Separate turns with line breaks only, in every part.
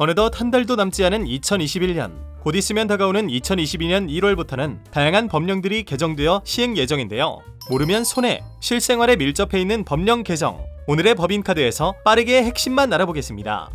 어느덧 한 달도 남지 않은 2021년, 곧 있으면 다가오는 2022년 1월부터는 다양한 법령들이 개정되어 시행 예정인데요. 모르면 손해, 실생활에 밀접해 있는 법령 개정. 오늘의 법인카드에서 빠르게 핵심만 알아보겠습니다.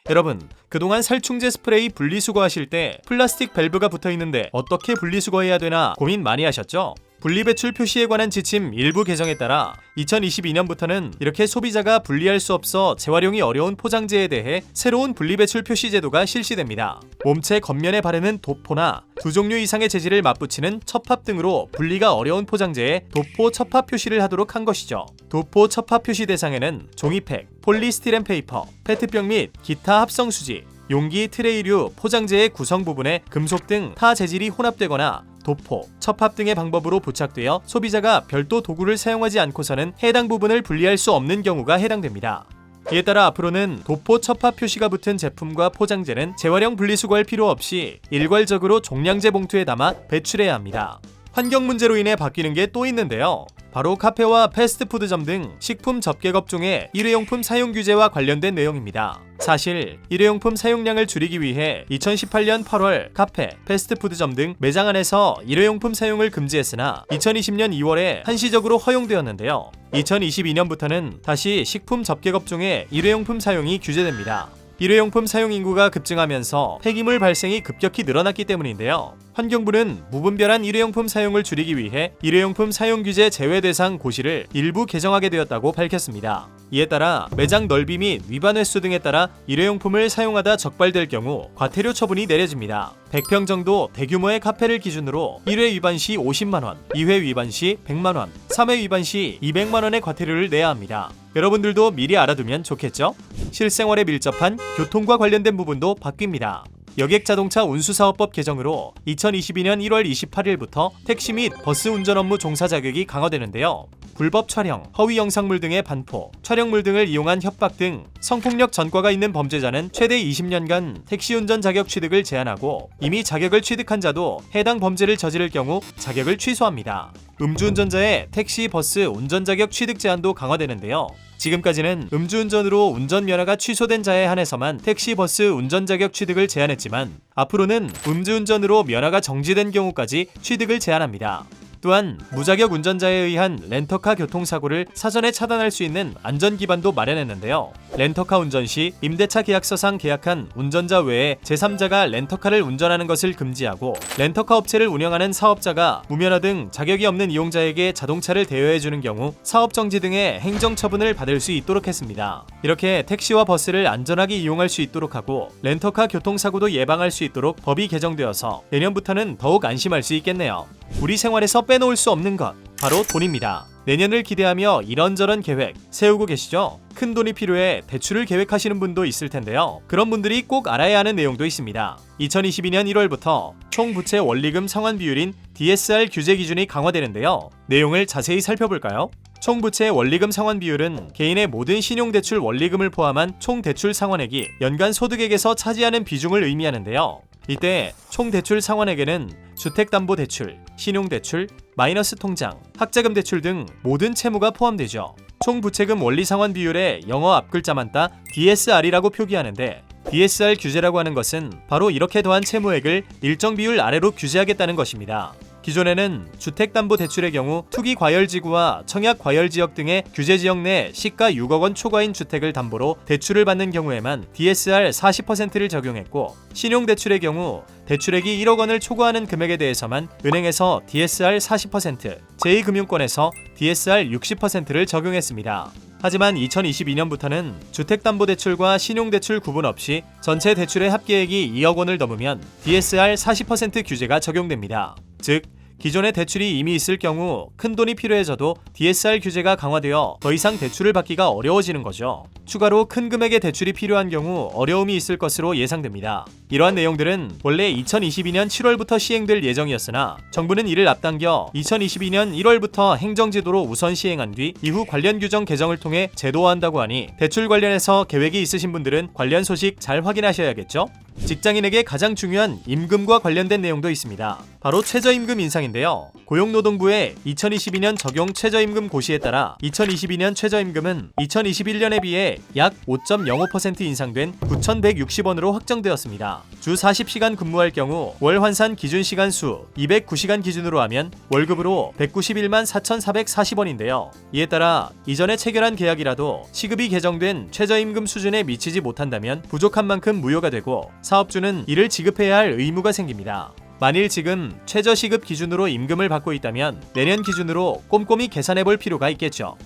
여러분, 그동안 살충제 스프레이 분리수거하실 때 플라스틱 밸브가 붙어있는데 어떻게 분리수거해야 되나 고민 많이 하셨죠? 분리배출 표시에 관한 지침 일부 개정에 따라 2022년부터는 이렇게 소비자가 분리할 수 없어 재활용이 어려운 포장재에 대해 새로운 분리배출 표시 제도가 실시됩니다. 몸체 겉면에 바르는 도포나 두 종류 이상의 재질을 맞붙이는 첩합 등으로 분리가 어려운 포장재에 도포 첩합 표시를 하도록 한 것이죠. 도포 첩합 표시 대상에는 종이팩, 폴리스티렌 페이퍼, 페트병 및 기타 합성 수지, 용기, 트레이류, 포장재의 구성 부분에 금속 등 타 재질이 혼합되거나 도포, 첩합 등의 방법으로 부착되어 소비자가 별도 도구를 사용하지 않고서는 해당 부분을 분리할 수 없는 경우가 해당됩니다. 이에 따라 앞으로는 도포, 첩합 표시가 붙은 제품과 포장재는 재활용 분리수거할 필요 없이 일괄적으로 종량제 봉투에 담아 배출해야 합니다. 환경 문제로 인해 바뀌는 게 또 있는데요. 바로 카페와 패스트푸드점 등 식품 접객업종의 일회용품 사용 규제와 관련된 내용입니다. 사실 일회용품 사용량을 줄이기 위해 2018년 8월 카페, 패스트푸드점 등 매장 안에서 일회용품 사용을 금지했으나 2020년 2월에 한시적으로 허용되었는데요. 2022년부터는 다시 식품 접객업종의 일회용품 사용이 규제됩니다. 일회용품 사용 인구가 급증하면서 폐기물 발생이 급격히 늘어났기 때문인데요. 환경부는 무분별한 일회용품 사용을 줄이기 위해 일회용품 사용 규제 제외 대상 고시를 일부 개정하게 되었다고 밝혔습니다. 이에 따라 매장 넓이 및 위반 횟수 등에 따라 일회용품을 사용하다 적발될 경우 과태료 처분이 내려집니다. 100평 정도 대규모의 카페를 기준으로 1회 위반 시 50만원, 2회 위반 시 100만원, 3회 위반 시 200만원의 과태료를 내야 합니다. 여러분들도 미리 알아두면 좋겠죠? 실생활에 밀접한 교통과 관련된 부분도 바뀝니다. 여객자동차 운수사업법 개정으로 2022년 1월 28일부터 택시 및 버스 운전 업무 종사 자격이 강화되는데요. 불법 촬영, 허위 영상물 등의 반포, 촬영물 등을 이용한 협박 등 성폭력 전과가 있는 범죄자는 최대 20년간 택시 운전 자격 취득을 제한하고 이미 자격을 취득한 자도 해당 범죄를 저지를 경우 자격을 취소합니다. 음주운전자의 택시, 버스 운전 자격 취득 제한도 강화되는데요. 지금까지는 음주운전으로 운전면허가 취소된 자에 한해서만 택시, 버스 운전 자격 취득을 제한했지만 앞으로는 음주운전으로 면허가 정지된 경우까지 취득을 제한합니다. 또한 무자격 운전자에 의한 렌터카 교통사고를 사전에 차단할 수 있는 안전기반도 마련했는데요. 렌터카 운전 시 임대차 계약서상 계약한 운전자 외에 제3자가 렌터카를 운전하는 것을 금지하고 렌터카 업체를 운영하는 사업자가 무면허 등 자격이 없는 이용자에게 자동차를 대여해주는 경우 사업정지 등의 행정처분을 받을 수 있도록 했습니다. 이렇게 택시와 버스를 안전하게 이용할 수 있도록 하고 렌터카 교통사고도 예방할 수 있도록 법이 개정되어서 내년부터는 더욱 안심할 수 있겠네요. 우리 생활에서 빼놓을 수 없는 것, 바로 돈입니다. 내년을 기대하며 이런저런 계획 세우고 계시죠? 큰 돈이 필요해 대출을 계획하시는 분도 있을 텐데요. 그런 분들이 꼭 알아야 하는 내용도 있습니다. 2022년 1월부터 총 부채 원리금 상환 비율인 DSR 규제 기준이 강화되는데요. 내용을 자세히 살펴볼까요? 총 부채 원리금 상환 비율은 개인의 모든 신용대출 원리금을 포함한 총 대출 상환액이 연간 소득액에서 차지하는 비중을 의미하는데요. 이때 총 대출 상환액에는 주택담보대출, 신용대출, 마이너스 통장, 학자금 대출 등 모든 채무가 포함되죠. 총 부채금 원리 상환 비율의 영어 앞글자만 따 DSR이라고 표기하는데 DSR 규제라고 하는 것은 바로 이렇게 더한 채무액을 일정 비율 아래로 규제하겠다는 것입니다. 기존에는 주택담보대출의 경우 투기과열지구와 청약과열지역 등의 규제지역 내 시가 6억 원 초과인 주택을 담보로 대출을 받는 경우에만 DSR 40%를 적용했고 신용대출의 경우 대출액이 1억 원을 초과하는 금액에 대해서만 은행에서 DSR 40%, 제2금융권에서 DSR 60%를 적용했습니다. 하지만 2022년부터는 주택담보대출과 신용대출 구분 없이 전체 대출의 합계액이 2억 원을 넘으면 DSR 40% 규제가 적용됩니다. 즉, 기존의 대출이 이미 있을 경우 큰 돈이 필요해져도 DSR 규제가 강화되어 더 이상 대출을 받기가 어려워지는 거죠. 추가로 큰 금액의 대출이 필요한 경우 어려움이 있을 것으로 예상됩니다. 이러한 내용들은 원래 2022년 7월부터 시행될 예정이었으나 정부는 이를 앞당겨 2022년 1월부터 행정제도로 우선 시행한 뒤 이후 관련 규정 개정을 통해 제도화한다고 하니 대출 관련해서 계획이 있으신 분들은 관련 소식 잘 확인하셔야겠죠? 직장인에게 가장 중요한 임금과 관련된 내용도 있습니다. 바로 최저임금 인상인데요. 고용노동부의 2022년 적용 최저임금 고시에 따라 2022년 최저임금은 2021년에 비해 약 5.05% 인상된 9,160원으로 확정되었습니다. 주 40시간 근무할 경우 월 환산 기준 시간 수 209시간 기준으로 하면 월급으로 191만 4,440원인데요. 이에 따라 이전에 체결한 계약이라도 시급이 개정된 최저임금 수준에 미치지 못한다면 부족한 만큼 무효가 되고 사업주는 이를 지급해야 할 의무가 생깁니다. 만일 지금 최저시급 기준으로 임금을 받고 있다면 내년 기준으로 꼼꼼히 계산해볼 필요가 있겠죠.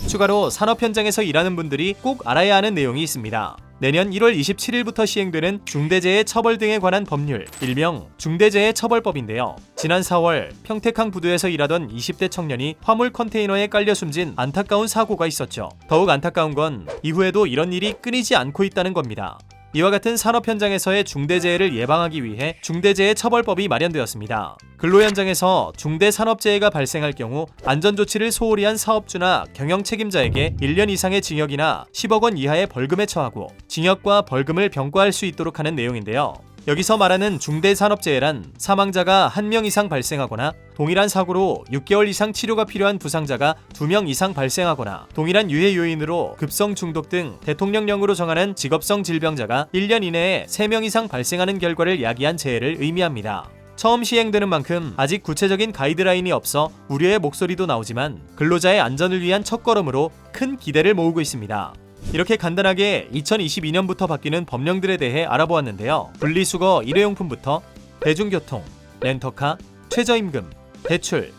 추가로 산업 현장에서 일하는 분들이 꼭 알아야 하는 내용이 있습니다. 내년 1월 27일부터 시행되는 중대재해 처벌 등에 관한 법률, 일명 중대재해 처벌법인데요. 지난 4월 평택항 부두에서 일하던 20대 청년이 화물 컨테이너에 깔려 숨진 안타까운 사고가 있었죠. 더욱 안타까운 건 이후에도 이런 일이 끊이지 않고 있다는 겁니다. 이와 같은 산업 현장에서의 중대재해를 예방하기 위해 중대재해처벌법이 마련되었습니다. 근로 현장에서 중대산업재해가 발생할 경우 안전조치를 소홀히 한 사업주나 경영 책임자에게 1년 이상의 징역이나 10억 원 이하의 벌금에 처하고 징역과 벌금을 병과할 수 있도록 하는 내용인데요. 여기서 말하는 중대산업재해란 사망자가 1명 이상 발생하거나 동일한 사고로 6개월 이상 치료가 필요한 부상자가 2명 이상 발생하거나 동일한 유해 요인으로 급성 중독 등 대통령령으로 정하는 직업성 질병자가 1년 이내에 3명 이상 발생하는 결과를 야기한 재해를 의미합니다. 처음 시행되는 만큼 아직 구체적인 가이드라인이 없어 우려의 목소리도 나오지만 근로자의 안전을 위한 첫걸음으로 큰 기대를 모으고 있습니다. 이렇게 간단하게 2022년부터 바뀌는 법령들에 대해 알아보았는데요. 분리수거 일회용품부터 대중교통, 렌터카, 최저임금, 대출,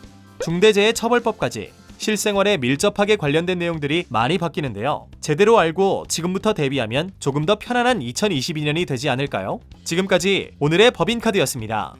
중대재해처벌법까지 실생활에 밀접하게 관련된 내용들이 많이 바뀌는데요. 제대로 알고 지금부터 대비하면 조금 더 편안한 2022년이 되지 않을까요? 지금까지 오늘의 법인카드였습니다.